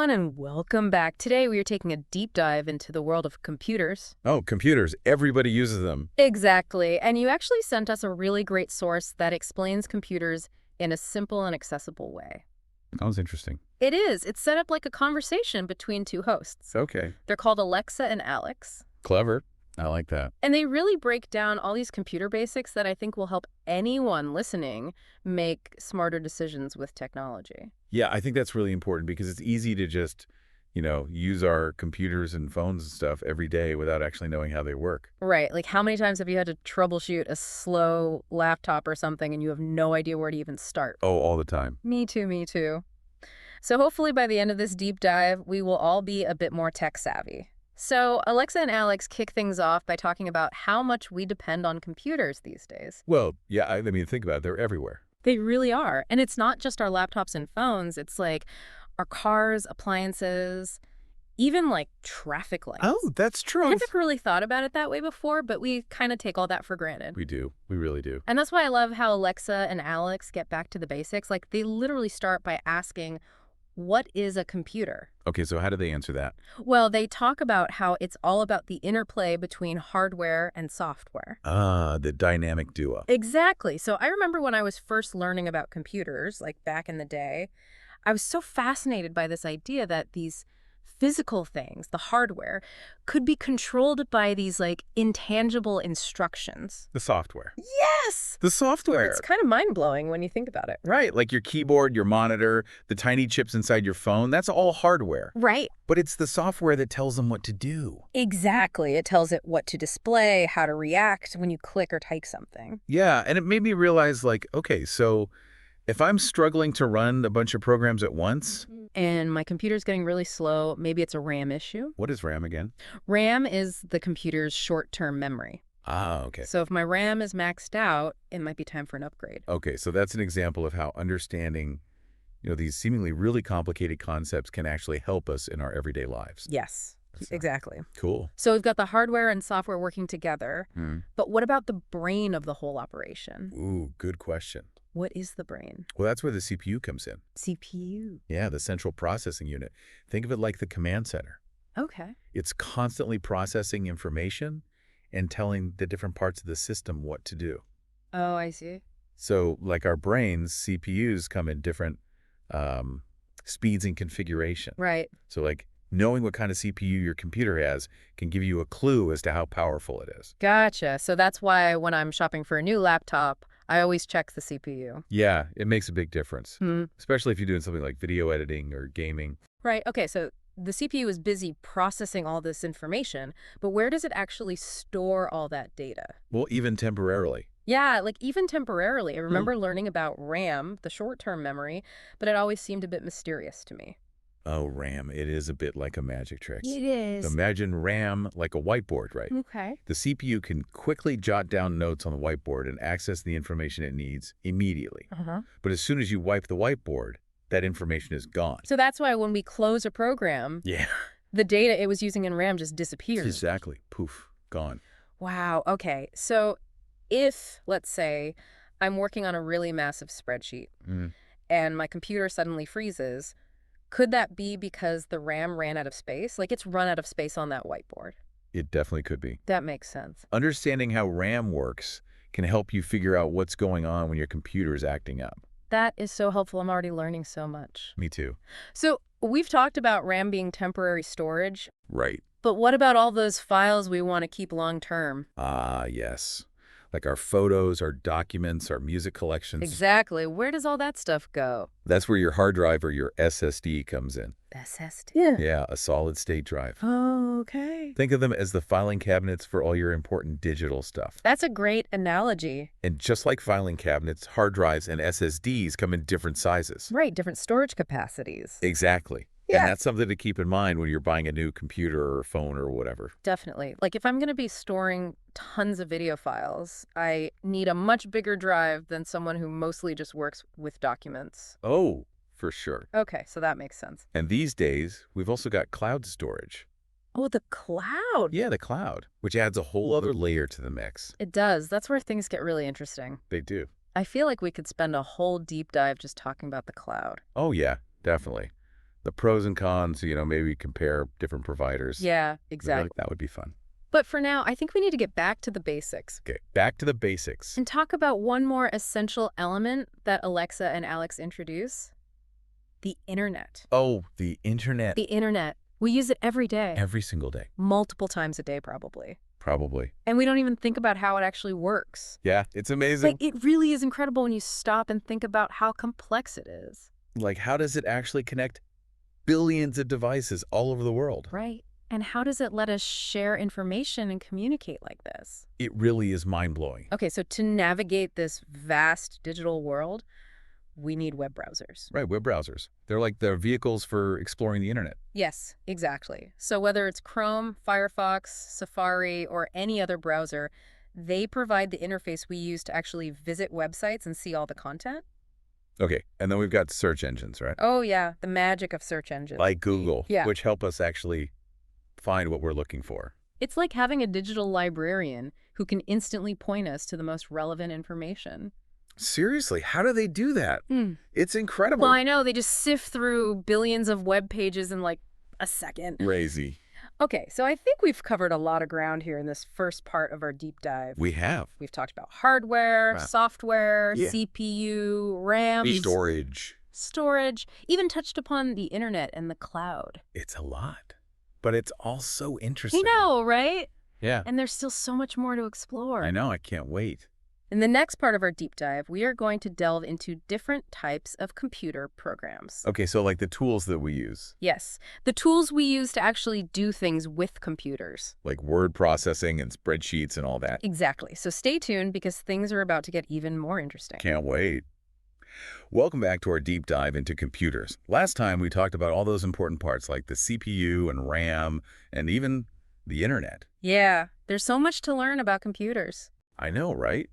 everyone, and welcome back. Today, we are taking a deep dive into the world of computers. Oh, computers. Everybody uses them. Exactly. And you actually sent us a really great source that explains computers in a simple and accessible way. Sounds interesting. It is. It's set up like a conversation between two hosts. Okay. They're called Alexa and Alex. Clever. I like that. And they really break down all these computer basics that I think will help anyone listening make smarter decisions with technology. Yeah, I think that's really important because it's easy to just, use our computers and phones and stuff every day without actually knowing how they work. Right. Like, how many times have you had to troubleshoot a slow laptop or something and you have no idea where to even start? Oh, all the time. Me too, me too. So hopefully by the end of this deep dive, we will all be a bit more tech savvy. So Alexa and Alex kick things off by talking about how much we depend on computers these days. Well, yeah, I mean, think about it. They're everywhere. They really are. And it's not just our laptops and phones. It's like our cars, appliances, even like traffic lights. Oh, that's true. I never really thought about it that way before, but we kind of take all that for granted. We do. We really do. And that's why I love how Alexa and Alex get back to the basics. Like, they literally start by asking, what is a computer? Okay, so how do they answer that? Well, they talk about how it's all about the interplay between hardware and software. Ah, the dynamic duo. Exactly. So I remember when I was first learning about computers, like back in the day, I was so fascinated by this idea that these physical things, the hardware, could be controlled by these like intangible instructions. The software. Yes! The software. It's kind of mind-blowing when you think about it. Right, like your keyboard, your monitor, the tiny chips inside your phone, that's all hardware. Right. But it's the software that tells them what to do. Exactly. It tells it what to display, how to react when you click or type something. Yeah, and it made me realize, like, okay, so if I'm struggling to run a bunch of programs at once... And my computer's getting really slow, maybe it's a RAM issue. What is RAM again? RAM is the computer's short-term memory. Ah, okay. So if my RAM is maxed out, it might be time for an upgrade. Okay, so that's an example of how understanding, these seemingly really complicated concepts can actually help us in our everyday lives. Yes, exactly. Cool. So we've got the hardware and software working together, Mm. but what about the brain of the whole operation? Ooh, good question. What is the brain? Well, that's where the CPU comes in. CPU. Yeah, the central processing unit. Think of it like the command center. Okay. It's constantly processing information and telling the different parts of the system what to do. Oh, I see. So like our brains, CPUs come in different speeds and configuration. Right. So like knowing what kind of CPU your computer has can give you a clue as to how powerful it is. Gotcha. So that's why when I'm shopping for a new laptop, I always check the CPU. Yeah, it makes a big difference, Hmm. especially if you're doing something like video editing or gaming. Right. Okay. So the CPU is busy processing all this information, but where does it actually store all that data? Well, even temporarily. Yeah, like even temporarily. I remember learning about RAM, the short-term memory, but it always seemed a bit mysterious to me. Oh, RAM, it is a bit like a magic trick. It is. Imagine RAM like a whiteboard, right? Okay. The CPU can quickly jot down notes on the whiteboard and access the information it needs immediately. Uh-huh. But as soon as you wipe the whiteboard, that information is gone. So that's why when we close a program, Yeah, the data it was using in RAM just disappears. exactly. Poof, gone. Wow. Okay. So if, let's say, I'm working on a really massive spreadsheet Mm. and my computer suddenly freezes, could that be because the RAM ran out of space? Like, it's run out of space on that whiteboard. It definitely could be. That makes sense. Understanding how RAM works can help you figure out what's going on when your computer is acting up. That is so helpful. I'm already learning so much. Me too. So we've talked about RAM being temporary storage, Right. but what about all those files we want to keep long term? Ah, yes. Like our photos, our documents, our music collections. Exactly. Where does all that stuff go? That's where your hard drive or your SSD comes in. SSD. Yeah, a solid state drive. Oh, okay. Think of them as the filing cabinets for all your important digital stuff. That's a great analogy. And just like filing cabinets, hard drives and SSDs come in different sizes. Right. Different storage capacities. Exactly. Yeah. And that's something to keep in mind when you're buying a new computer or phone or whatever. Definitely. Like, if I'm going to be storing tons of video files, I need a much bigger drive than someone who mostly just works with documents. Oh, for sure. Okay, so that makes sense. And these days, we've also got cloud storage. Oh, the cloud. Yeah, the cloud, which adds a whole other layer to the mix. It does. That's where things get really interesting. They do. I feel like we could spend a whole deep dive just talking about the cloud. Oh, yeah, definitely. The pros and cons, maybe compare different providers. Yeah, I feel like exactly. that would be fun. But for now, I think we need to get back to the basics Okay, back to the basics. and talk about one more essential element that Alexa and Alex introduce: the internet. Oh, the internet. The internet. We use it every day, Every single day. multiple times a day probably. Probably. And we don't even think about how it actually works. Yeah, it's amazing. Like, it really is incredible when you stop and think about how complex it is. Like, how does it actually connect billions of devices all over the world? Right. And how does it let us share information and communicate like this? It really is mind-blowing. Okay, so to navigate this vast digital world, we need web browsers. Right, web browsers. They're like the vehicles for exploring the internet. Yes, exactly. So whether it's Chrome, Firefox, Safari, or any other browser, they provide the interface we use to actually visit websites and see all the content. Okay, and then we've got search engines, right? Oh, yeah, the magic of search engines. Like Google, Yeah. which help us actually find what we're looking for. It's like having a digital librarian who can instantly point us to the most relevant information. Seriously, how do they do that? Hmm. It's incredible. Well, I know, they just sift through billions of web pages in like a second. Crazy. Okay, so I think we've covered a lot of ground here in this first part of our deep dive. We have. We've talked about hardware, Wow. software, Yeah. CPU, RAM, storage, even touched upon the internet and the cloud. It's a lot, but it's all so You interesting. know, right? Yeah. And there's still so much more to explore. I know. I can't wait. In the next part of our deep dive, we are going to delve into different types of computer programs. Okay, so like the tools that we use, Yes, the tools we use to actually do things with computers. like word processing and spreadsheets and all that. Exactly. So stay tuned because things are about to get even more interesting. Can't wait. Welcome back to our deep dive into computers. Last time we talked about all those important parts like the CPU and RAM and even the internet. Yeah, there's so much to learn about computers. I know, right?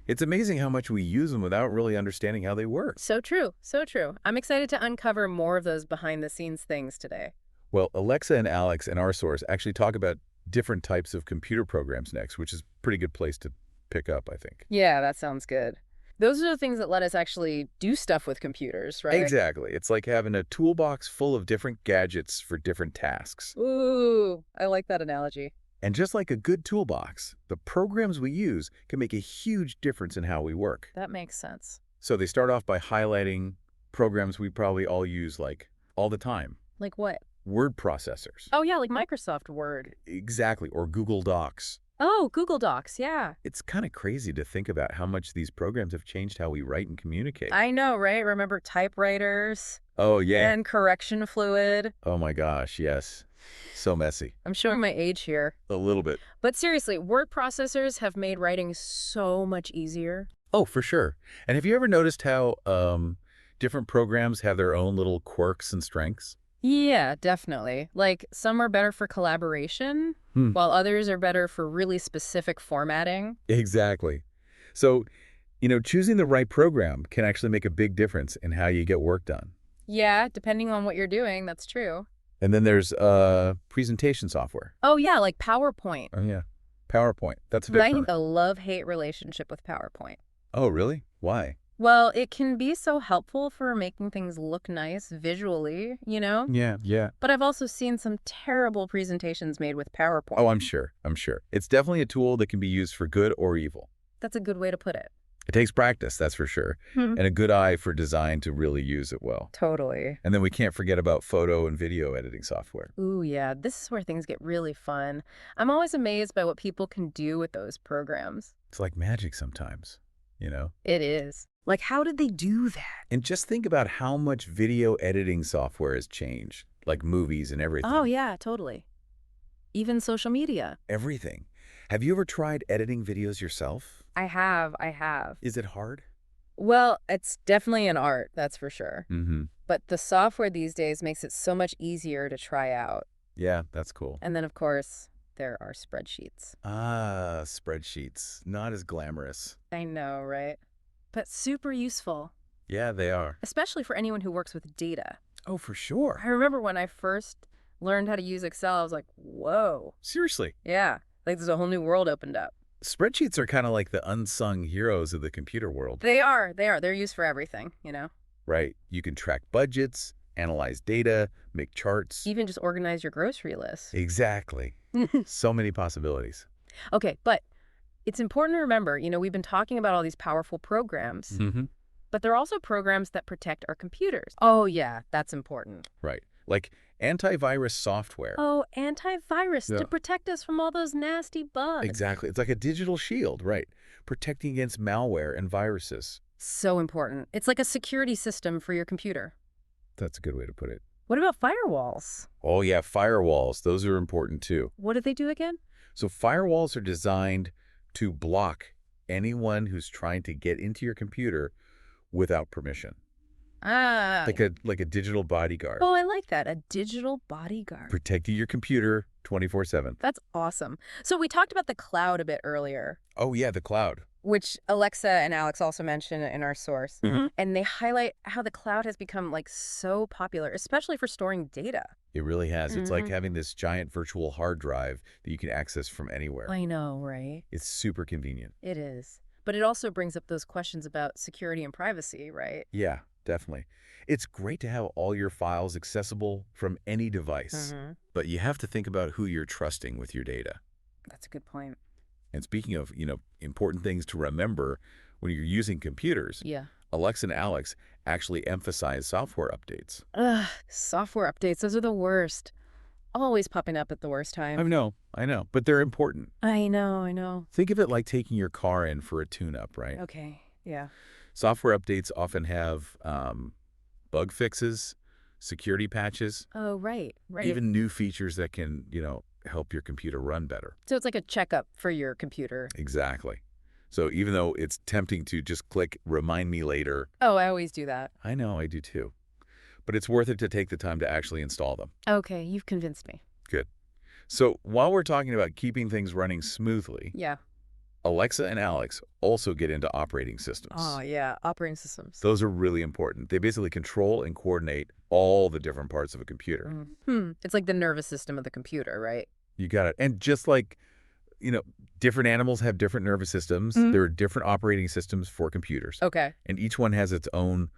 It's amazing how much we use them without really understanding how they work. So true, so true. I'm excited to uncover more of those behind-the-scenes things today. Well, Alexa and Alex in our source actually talk about different types of computer programs next, which is a pretty good place to pick up, I think. Yeah, that sounds good. Those are the things that let us actually do stuff with computers, right? Exactly. It's like having a toolbox full of different gadgets for different tasks. Ooh, I like that analogy. And just like a good toolbox, the programs we use can make a huge difference in how we work. That makes sense. So they start off by highlighting programs we probably all use like all the time. Like what? Word processors. Oh, yeah, like Microsoft Word. Exactly. Or Google Docs. Oh, Google Docs, yeah. It's kind of crazy to think about how much these programs have changed how we write and communicate. I know, right? Remember typewriters Oh, yeah. and correction fluid? Oh, my gosh. Yes. So messy. I'm showing my age here. A little bit. But seriously, word processors have made writing so much easier. Oh, for sure. And have you ever noticed how different programs have their own little quirks and strengths? Yeah, definitely. Like, some are better for collaboration, while others are better for really specific formatting. Exactly. So, choosing the right program can actually make a big difference in how you get work done. Yeah, depending on what you're doing, that's true. And then there's presentation software. Oh, yeah, like PowerPoint. Oh, yeah. PowerPoint. That's a But I big have one. a love-hate relationship with PowerPoint. Oh, really? Why? Well, it can be so helpful for making things look nice visually, you know? Yeah. But I've also seen some terrible presentations made with PowerPoint. Oh, I'm sure. It's definitely a tool that can be used for good or evil. That's a good way to put it. It takes practice, that's for sure, and a good eye for design to really use it well. Totally. And then we can't forget about photo and video editing software. Ooh, yeah, this is where things get really fun. I'm always amazed by what people can do with those programs. It's like magic sometimes, It is. Like, how did they do that? And just think about how much video editing software has changed, like movies and everything. Oh, yeah, totally. Even social media. Everything. Have you ever tried editing videos yourself? I have. Is it hard? Well, it's definitely an art, that's for sure. Mm-hmm. But the software these days makes it so much easier to try out. Yeah, that's cool. And then, of course, there are spreadsheets. Ah, spreadsheets. Not as glamorous. I know, right? But super useful, Yeah, they are. especially for anyone who works with data. Oh, for sure. I remember when I first learned how to use Excel, I was like, whoa. Seriously. Yeah, like there's a whole new world opened up. Spreadsheets are kind of like the unsung heroes of the computer world. They are. They're used for everything, you know? Right. You can track budgets, analyze data, make charts. Even just organize your grocery list. Exactly. So many possibilities. Okay, but it's important to remember, we've been talking about all these powerful programs, Mm-hmm. but there are also programs that protect our computers. Oh, yeah, that's important. Right. Like antivirus software. Oh, antivirus Yeah. to protect us from all those nasty bugs. Exactly. It's like a digital shield, right? Protecting against malware and viruses. So important. It's like a security system for your computer. That's a good way to put it. What about firewalls? Oh, yeah, firewalls. Those are important too. What do they do again? So firewalls are designed to block anyone who's trying to get into your computer without permission. Ah. Like a digital bodyguard. Oh, I like that. A digital bodyguard. Protecting your computer 24/7. That's awesome. So we talked about the cloud a bit earlier, Oh, yeah, the cloud. which Alexa and Alex also mention in our source. Mhm. And they highlight how the cloud has become so popular, especially for storing data. It really has. It's like Mhm. having this giant virtual hard drive that you can access from anywhere. I know, right? It's super convenient. It is. But it also brings up those questions about security and privacy, right? Yeah, definitely. It's great to have all your files accessible from any device, Mm-hmm. but you have to think about who you're trusting with your data. That's a good point. And speaking of, important things to remember when you're using computers, Yeah. Alexa and Alex actually emphasize software updates. Ugh, software updates, those are the worst. Always popping up at the worst time. I know, but they're important. I know. Think of it like taking your car in for a tune-up, right? Okay, yeah. Software updates often have bug fixes, security patches, Oh, right. even new features that can, help your computer run better. So it's like a checkup for your computer. Exactly. So even though it's tempting to just click remind me later, Oh, I always do that. I know I do too, but it's worth it to take the time to actually install them. Okay, you've convinced me. Good. So while we're talking about keeping things running smoothly, Yeah. Alexa and Alex also get into operating systems. Oh, yeah, operating systems. Those are really important. They basically control and coordinate all the different parts of a computer. It's like the nervous system of the computer, right? You got it. And just like, different animals have different nervous systems, there are different operating systems for computers. Okay. And each one has its own,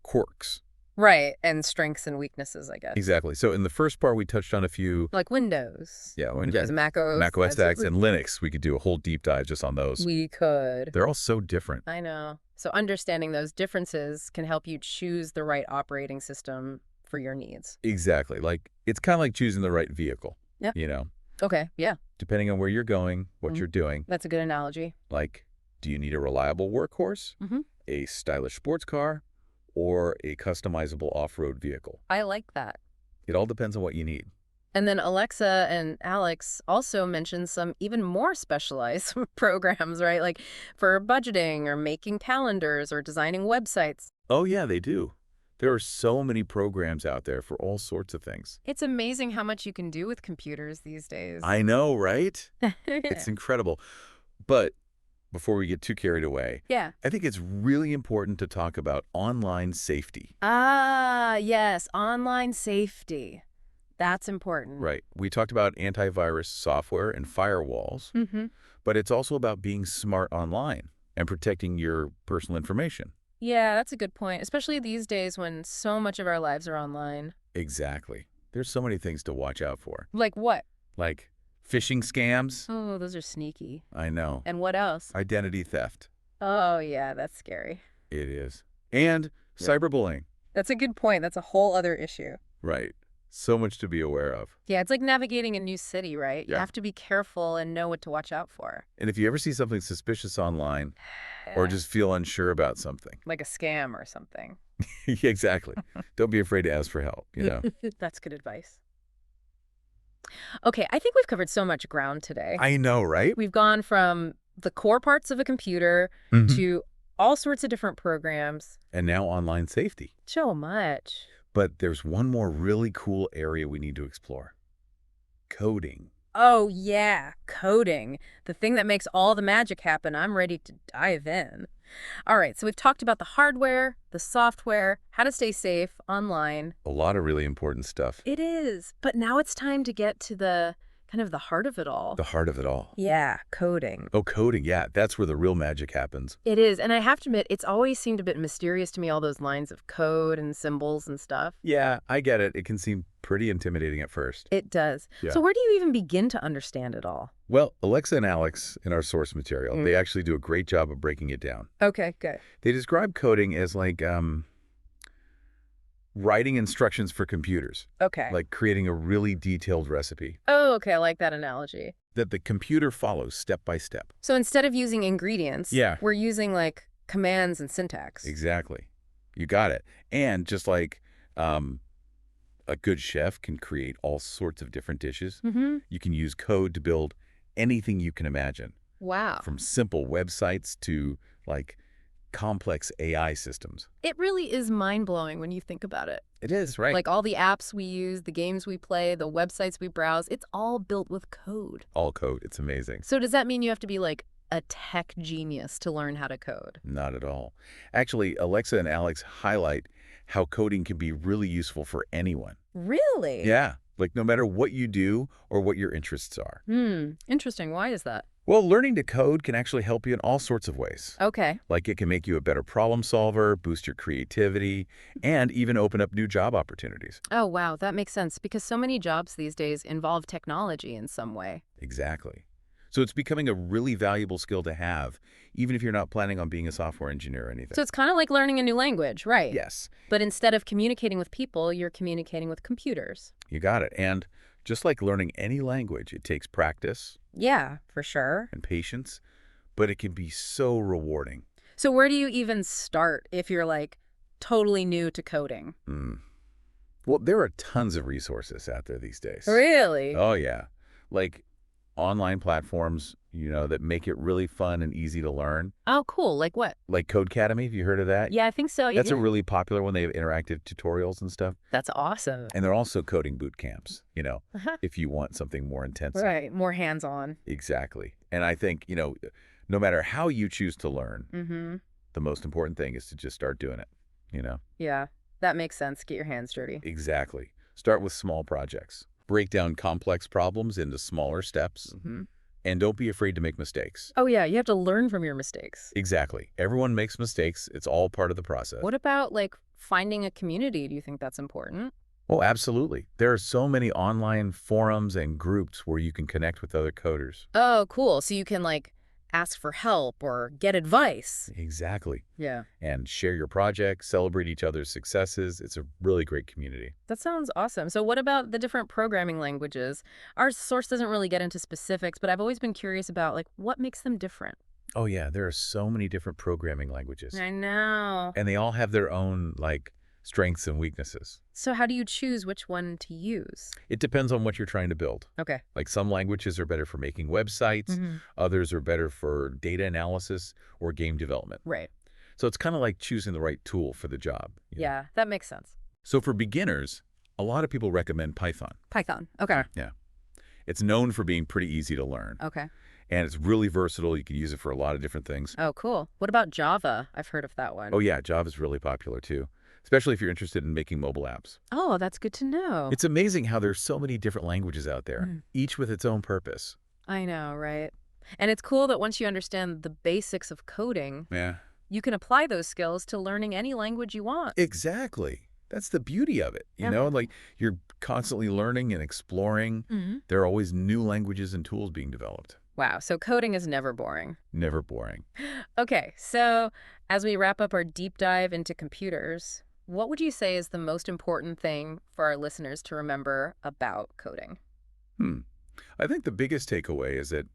quirks. Right, and strengths and weaknesses, I guess. Exactly. So in the first part, we touched on a few. Like Windows. Yeah, Windows, Mac OS. Mac OS X and Linux. We could do a whole deep dive just on those. We could. They're all so different. I know. So understanding those differences can help you choose the right operating system for your needs. Exactly. It's kind of like choosing the right vehicle. Yep. Okay, yeah. Depending on where you're going, what you're doing. That's a good analogy. Do you need a reliable workhorse, a stylish sports car, or a customizable off-road vehicle? I like that. It all depends on what you need. And then Alexa and Alex also mentioned some even more specialized programs, right? Like for budgeting or making calendars or designing websites. Oh, yeah, they do. There are so many programs out there for all sorts of things. It's amazing how much you can do with computers these days. I know, right? It's incredible. But before we get too carried away, Yeah. I think it's really important to talk about online safety. Ah, yes, online safety. That's important. Right. We talked about antivirus software and firewalls, but it's also about being smart online and protecting your personal information. Yeah, that's a good point, especially these days when so much of our lives are online. Exactly. There's so many things to watch out for. Like what? Like phishing scams. Oh, those are sneaky. I know. And what else? Identity theft. Oh, yeah, that's scary. It is. And cyberbullying. That's a good point. That's a whole other issue. Right. So much to be aware of. Yeah, it's like navigating a new city, right? You Yeah. have to be careful and know what to watch out for. And if you ever see something suspicious online or just feel unsure about something, like a scam or something. yeah, exactly. Don't be afraid to ask for help, That's good advice. Okay, I think we've covered so much ground today. I know, right? We've gone from the core parts of a computer to all sorts of different programs. And now online safety. So much. But there's one more really cool area we need to explore. Coding. Oh, yeah, coding. The thing that makes all the magic happen. I'm ready to dive in. All right, so we've talked about the hardware, the software, how to stay safe online. A lot of really important stuff. It is. But now it's time to get to the kind of the heart of it all. The heart of it all. Yeah, coding. Oh, coding, yeah. That's where the real magic happens. It is, and I have to admit, it's always seemed a bit mysterious to me, all those lines of code and symbols and stuff. Yeah, I get it. It can seem pretty intimidating at first. It does. Yeah. So where do you even begin to understand it all? Well, Alexa and Alex, in our source material, they actually do a great job of breaking it down. Okay, good. They describe coding as like writing instructions for computers, Okay. like creating a really detailed recipe Oh, okay, I like that analogy. that the computer follows step by step. So instead of using ingredients, Yeah. we're using like commands and syntax. Exactly. You got it. And just like a good chef can create all sorts of different dishes, you can use code to build anything you can imagine, Wow. from simple websites to like complex AI systems. It really is mind-blowing when you think about it. It is, right? Like all the apps we use, the games we play, the websites we browse, it's all built with code. all code. It's amazing. So does that mean you have to be like a tech genius to learn how to code? Not at all. Actually, Alexa and Alex highlight how coding can be really useful for anyone. Really? Yeah, like no matter what you do or what your interests are. Interesting. Why is that? Well, learning to code can actually help you in all sorts of ways. Okay. Like it can make you a better problem solver, boost your creativity, and even open up new job opportunities. Oh, wow. That makes sense because so many jobs these days involve technology in some way. Exactly. So it's becoming a really valuable skill to have, even if you're not planning on being a software engineer or anything. So it's kind of like learning a new language, right? Yes, But instead of communicating with people, you're communicating with computers. you got it. And just like learning any language, it takes practice Yeah, for sure. and patience, but it can be so rewarding. So where do you even start if you're like totally new to coding? Well, there are tons of resources out there these days. Really? Oh, yeah. Like online platforms, that make it really fun and easy to learn. Oh, cool. Like what? Like Codecademy, have you heard of that? Yeah, I think so. That's yeah. a really popular one. They have interactive tutorials and stuff. That's awesome. And they're also coding boot camps, Uh-huh. if you want something more intense. Right. More hands-on. Exactly. And I think, no matter how you choose to learn, Mm-hmm. the most important thing is to just start doing it, Yeah, that makes sense. Get your hands dirty. Exactly. Start with small projects. Break down complex problems into smaller steps. Mm-hmm. And don't be afraid to make mistakes. Oh, yeah. You have to learn from your mistakes. Exactly. Everyone makes mistakes. It's all part of the process. What about like finding a community? Do you think that's important? Oh, absolutely. There are so many online forums and groups where you can connect with other coders. Oh, cool. So you can like ask for help or get advice. Exactly. Yeah. And share your projects, celebrate each other's successes. It's a really great community. That sounds awesome. So what about the different programming languages? Our source doesn't really get into specifics, but I've always been curious about like what makes them different. Oh, yeah. There are so many different programming languages. I know. And they all have their own, strengths and weaknesses. So how do you choose which one to use? It depends on what you're trying to build. Okay. Like some languages are better for making websites, others are better for data analysis or game development. Right. So it's kind of like choosing the right tool for the job. Yeah, that makes sense. So for beginners, a lot of people recommend Python. Python. Okay. Yeah. It's known for being pretty easy to learn. Okay. And it's really versatile. You can use it for a lot of different things. Oh, cool. What about Java? I've heard of that one. Oh, yeah. Java's really popular, too, especially if you're interested in making mobile apps. Oh, that's good to know. It's amazing how there's so many different languages out there, each with its own purpose. I know, right? And it's cool that once you understand the basics of coding, Yeah. you can apply those skills to learning any language you want. Exactly. That's the beauty of it. Like you're constantly learning and exploring. There are always new languages and tools being developed. Wow, so coding is never boring. Never boring. Okay, so as we wrap up our deep dive into computers, what would you say is the most important thing for our listeners to remember about coding? I think the biggest takeaway is that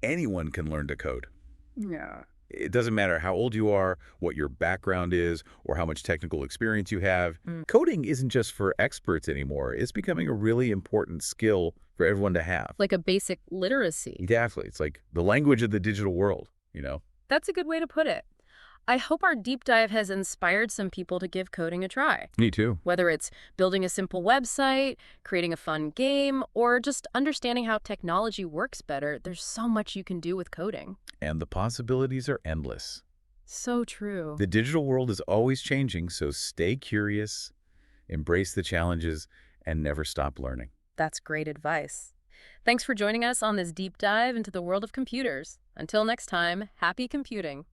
anyone can learn to code. Yeah. It doesn't matter how old you are, what your background is, or how much technical experience you have. Coding isn't just for experts anymore. It's becoming a really important skill for everyone to have. Like a basic literacy. Exactly. It's like the language of the digital world. That's a good way to put it. I hope our deep dive has inspired some people to give coding a try. Me too. Whether it's building a simple website, creating a fun game, or just understanding how technology works better, there's so much you can do with coding. And the possibilities are endless. So true. The digital world is always changing, so stay curious, embrace the challenges, and never stop learning. That's great advice. Thanks for joining us on this deep dive into the world of computers. Until next time, happy computing.